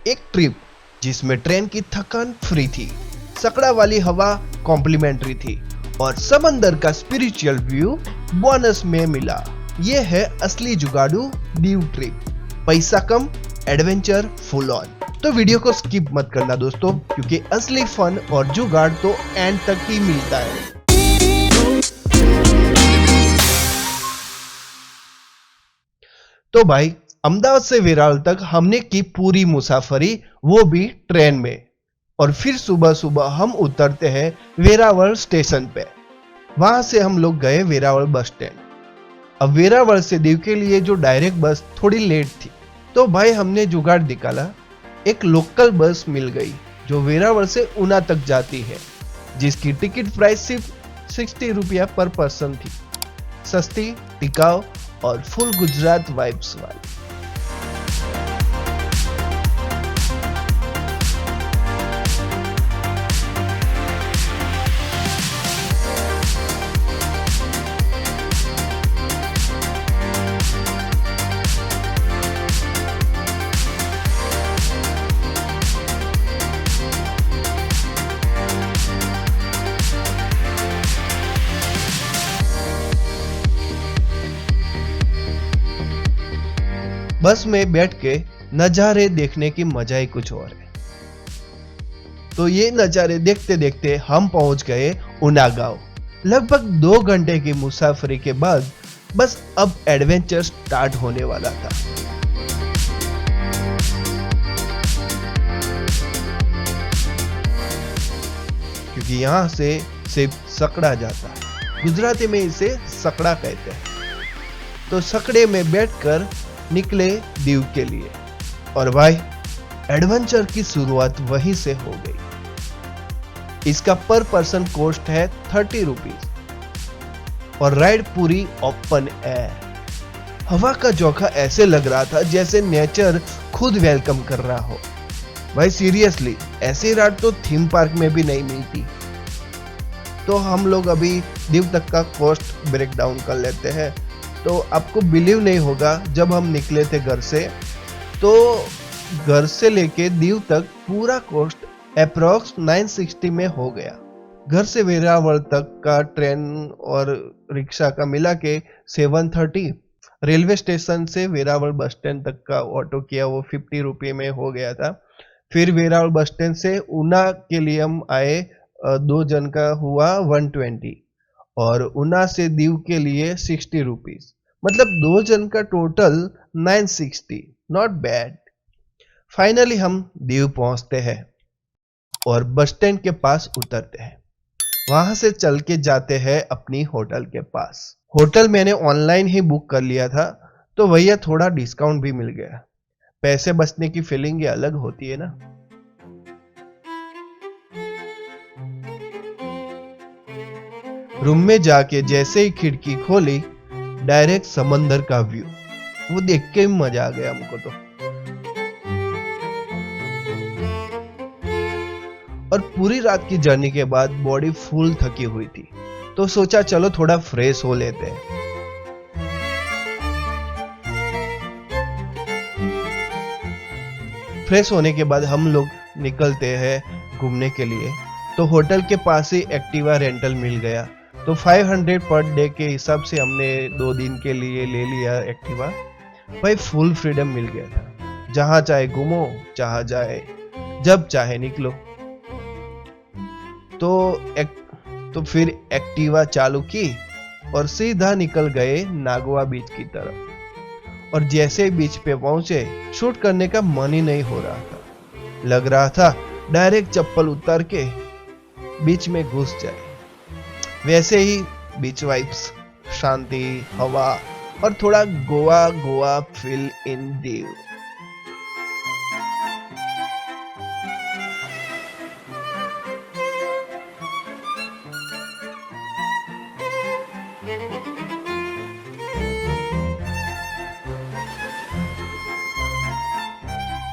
एक ट्रिप जिसमें ट्रेन की थकान फ्री थी, सकड़ा वाली हवा कॉम्प्लीमेंट्री थी और समंदर का स्पिरिचुअल व्यू बोनस में मिला। ये है असली जुगाड़ू दीव ट्रिप। पैसा कम, एडवेंचर फुल ऑन। तो वीडियो को स्किप मत करना दोस्तों, क्योंकि असली फन और जुगाड़ तो एंड तक ही मिलता है। तो भाई, अहमदाबाद से वेरावल तक हमने की पूरी मुसाफरी, वो भी ट्रेन में। और फिर सुबह सुबह हम उतरते हैं वेरावल स्टेशन पे। वहां से हम लोग गए वेरावल बस स्टैंड। अब वेरावल से दीव के लिए जो डायरेक्ट बस थोड़ी लेट थी, तो भाई हमने जुगाड़ निकाला। एक लोकल बस मिल गई जो वेरावल से ऊना तक जाती है, जिसकी टिकट प्राइस सिर्फ 60 रुपया पर पर्सन थी। सस्ती, टिकाऊ और फुल गुजरात वाइब्स वाली। बस में बैठ के नजारे देखने की मजा ही कुछ और है। तो ये नजारे देखते देखते हम पहुंच गए ऊना गांव। लगभग 2 घंटे की मुसाफरी के बाद बस अब एडवेंचर स्टार्ट होने वाला था। क्योंकि यहां से सिर्फ सकड़ा जाता है, गुजराती में इसे सकड़ा कहते हैं। तो सकड़े में बैठकर निकले दीव के लिए। और भाई, एडवेंचर की शुरुआत वहीं से हो गई। इसका पर पर्सन कॉस्ट है 30 रुपीज और राइड पूरी ओपन एयर। हवा का झोंका ऐसे लग रहा था जैसे नेचर खुद वेलकम कर रहा हो। भाई सीरियसली, ऐसी राइड तो थीम पार्क में भी नहीं मिलती। तो हम लोग अभी दीव तक का कॉस्ट ब्रेक डाउन कर लेते हैं। तो आपको बिलीव नहीं होगा, जब हम निकले थे घर से, तो घर से लेके दीव तक पूरा कॉस्ट अप्रोक्स 960 में हो गया। घर से वेरावल तक का ट्रेन और रिक्शा का मिला के 730। रेलवे स्टेशन से वेरावल बस स्टैंड तक का ऑटो किया, वो 50 रुपये में हो गया था। फिर वेरावल बस स्टैंड से ऊना के लिए हम आए, 2 जन का हुआ 120 और ऊना से दीव के लिए 60 रुपीज। मतलब 2 जन का टोटल 960। Not bad. फाइनली हम दीव पहुंचते हैं और बस स्टैंड के पास उतरते हैं। वहां से चल के जाते हैं अपनी होटल के पास। होटल मैंने ऑनलाइन ही बुक कर लिया था, तो भैया थोड़ा डिस्काउंट भी मिल गया। पैसे बचने की फीलिंग ये अलग होती है ना। रूम में जाके जैसे ही खिड़की खोली, डायरेक्ट समंदर का व्यू, वो देख के मजा आ गया हमको तो। और पूरी रात की जर्नी के बाद बॉडी फुल थकी हुई थी, तो सोचा चलो थोड़ा फ्रेश हो लेते हैं। फ्रेश होने के बाद हम लोग निकलते हैं घूमने के लिए। तो होटल के पास ही एक्टिवा रेंटल मिल गया। तो 500 पर डे के हिसाब से हमने 2 दिन के लिए ले लिया एक्टिवा। भाई फुल फ्रीडम मिल गया था, जहां चाहे घूमो, जहां जाए, जब चाहे निकलो। तो फिर एक्टिवा चालू की और सीधा निकल गए नागवा बीच की तरफ। और जैसे बीच पे पहुंचे, शूट करने का मन ही नहीं हो रहा था। लग रहा था डायरेक्ट चप्पल उतार के बीच में घुस जाए। वैसे ही बीच वाइब्स, शांति, हवा और थोड़ा गोवा गोवा फील इन दीव।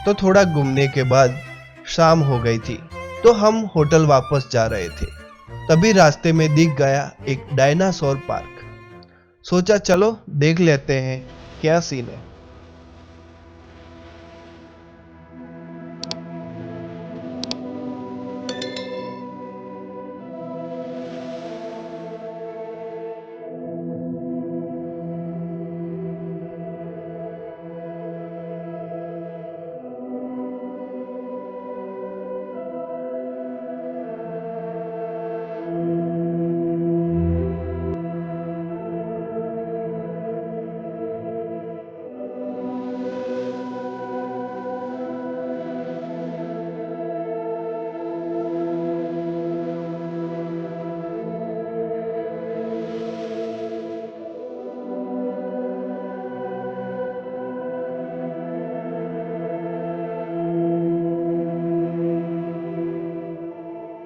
तो थोड़ा घूमने के बाद शाम हो गई थी, तो हम होटल वापस जा रहे थे। तभी रास्ते में दिख गया एक डायनासोर पार्क। सोचा चलो देख लेते हैं क्या सीन है।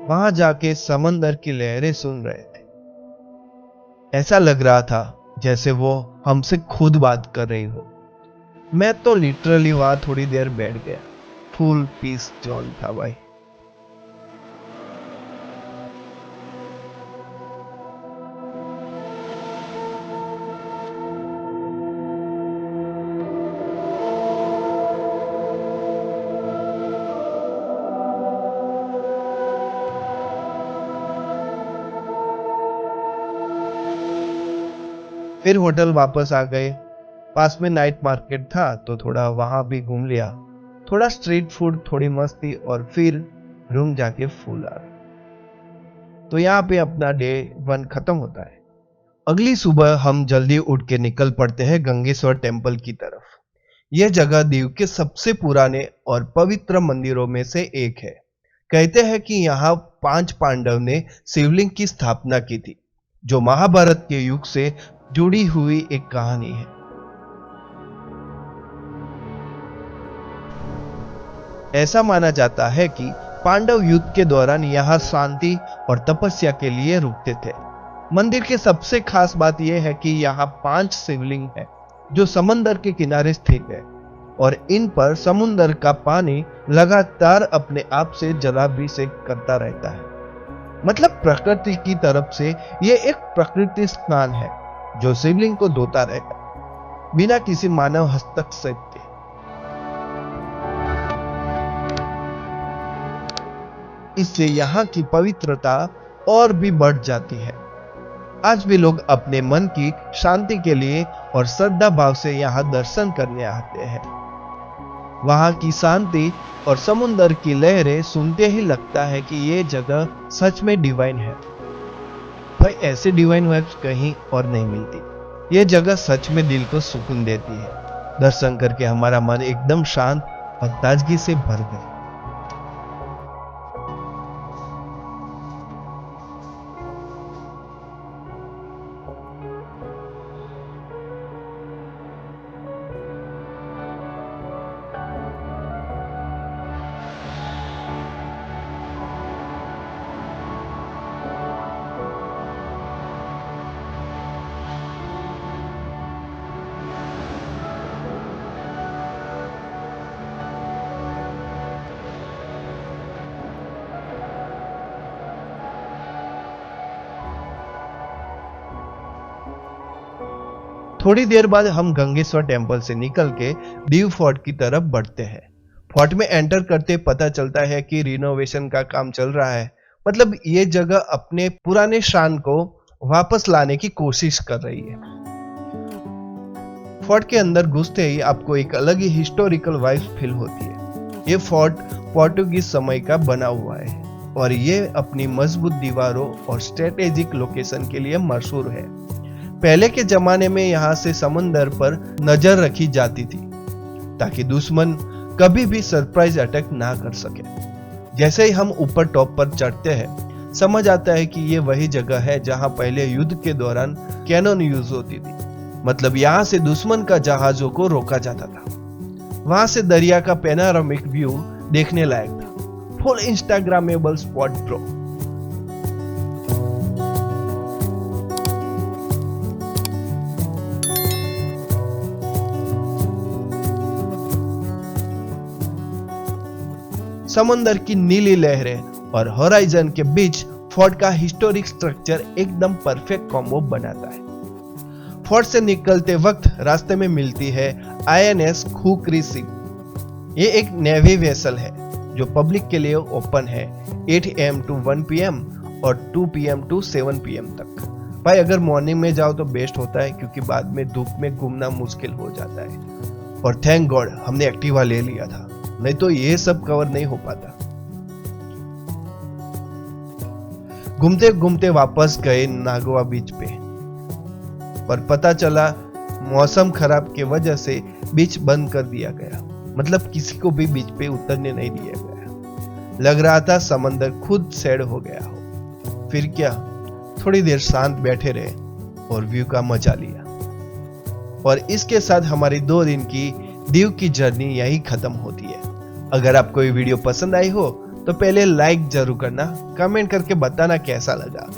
वहां जाके समंदर की लहरें सुन रहे थे। ऐसा लग रहा था जैसे वो हमसे खुद बात कर रही हो। मैं तो लिटरली वहां थोड़ी देर बैठ गया। फुल पीस जोन था भाई। फिर होटल वापस आ गए। पास में नाइट मार्केट था तो थोड़ा वहां भी घूम लिया। थोड़ा स्ट्रीट फूड, थोड़ी मस्ती और फिर रूम जाके फुल आ। तो यहाँ पे अपना डे 1 खत्म होता है। अगली सुबह हम जल्दी उठ के निकल पड़ते हैं गंगेश्वर टेम्पल की तरफ। यह जगह दीव के सबसे पुराने और पवित्र मंदिरों में से एक है। कहते हैं कि यहाँ 5 पांडव ने शिवलिंग की स्थापना की थी, जो महाभारत के युग से जुड़ी हुई एक कहानी है। ऐसा माना जाता है कि पांडव युद्ध के दौरान यहाँ शांति और तपस्या के लिए रुकते थे। मंदिर के सबसे खास बात यह है कि यहाँ 5 शिवलिंग है जो समंदर के किनारे स्थित है और इन पर समुद्र का पानी लगातार अपने आप से जलाभिषेक करता रहता है। मतलब प्रकृति की तरफ से यह एक प्रकृति स्नान है जो शिवलिंग को धोता रहता है बिना किसी मानव हस्तक्षेप के। इससे यहाँ की पवित्रता और भी बढ़ जाती है। आज भी लोग अपने मन की शांति के लिए और श्रद्धा भाव से यहाँ दर्शन करने आते हैं। वहां की शांति और समुद्र की लहरें सुनते ही लगता है कि ये जगह सच में डिवाइन है। भाई ऐसे डिवाइन वाइब्स कहीं और नहीं मिलती। ये जगह सच में दिल को सुकून देती है। दर्शन करके हमारा मन एकदम शांत और ताजगी से भर गया। थोड़ी देर बाद हम गंगेश्वर टेम्पल से निकल के दीव फोर्ट की तरफ बढ़ते हैं। फोर्ट में एंटर करते पता चलता है कि रिनोवेशन का काम चल रहा है। मतलब ये जगह अपने पुराने शान को वापस लाने की कोशिश कर रही है। फोर्ट के अंदर घुसते ही आपको एक अलग ही हिस्टोरिकल वाइब फील होती है। ये फोर्ट पोर्टुगीज समय का बना हुआ है और ये अपनी मजबूत दीवारों और स्ट्रेटेजिक लोकेशन के लिए मशहूर है। पहले के जमाने में यहाँ से समुंदर पर नजर रखी जाती थी ताकि दुश्मन कभी भी सरप्राइज अटैक ना कर सके। जैसे ही हम ऊपर टॉप पर चढ़ते हैं समझ आता है कि ये वही जगह है जहाँ पहले युद्ध के दौरान कैनन यूज होती थी। मतलब यहाँ से दुश्मन का जहाजों को रोका जाता था। वहां से दरिया का पैनोरामिक व्यू देखने लायक था। Full Instagrammable spot bro. समंदर की नीली लहरें और होराइजन के बीच फोर्ट का हिस्टोरिक स्ट्रक्चर एकदम परफेक्ट कॉम्बो बनाता है। फोर्ट से निकलते वक्त रास्ते में मिलती है INS खुकरी सिंह। ये एक नेवी वेसल है जो पब्लिक के लिए ओपन है 8 AM to 1 PM और 2 PM to 7 PM तक। भाई अगर मॉर्निंग में जाओ तो बेस्ट होता है क्योंकि बाद में धूप में घूमना मुश्किल हो जाता है। और थैंक गॉड हमने एक्टिवा ले लिया था, नहीं तो ये सब कवर नहीं हो पाता। घूमते घूमते वापस गए नागवा बीच पे, पर पता चला मौसम खराब के वजह से बीच बंद कर दिया गया। मतलब किसी को भी बीच पे उतरने नहीं दिया गया। लग रहा था समंदर खुद सैड हो गया हो। फिर क्या, थोड़ी देर शांत बैठे रहे और व्यू का मजा लिया। और इसके साथ हमारी 2 दिन की दीव की जर्नी यही खत्म होती है। अगर आपको ये वीडियो पसंद आई हो तो पहले लाइक जरूर करना, कमेंट करके बताना कैसा लगा।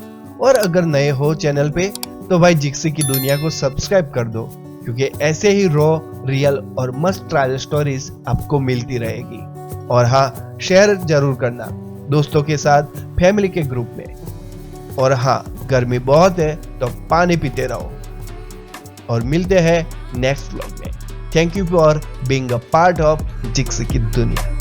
और अगर नए हो चैनल पे तो भाई जिक्सी की दुनिया को सब्सक्राइब कर दो, क्योंकि ऐसे ही रॉ, रियल और मस्त ट्रैवल स्टोरीज आपको मिलती रहेगी। और हाँ, शेयर जरूर करना दोस्तों के साथ, फैमिली के ग्रुप में। और हाँ, गर्मी बहुत है तो पानी पीते रहो। और मिलते हैं नेक्स्ट व्लॉग में। Thank you for being a part of जिक्सी की दुनिया।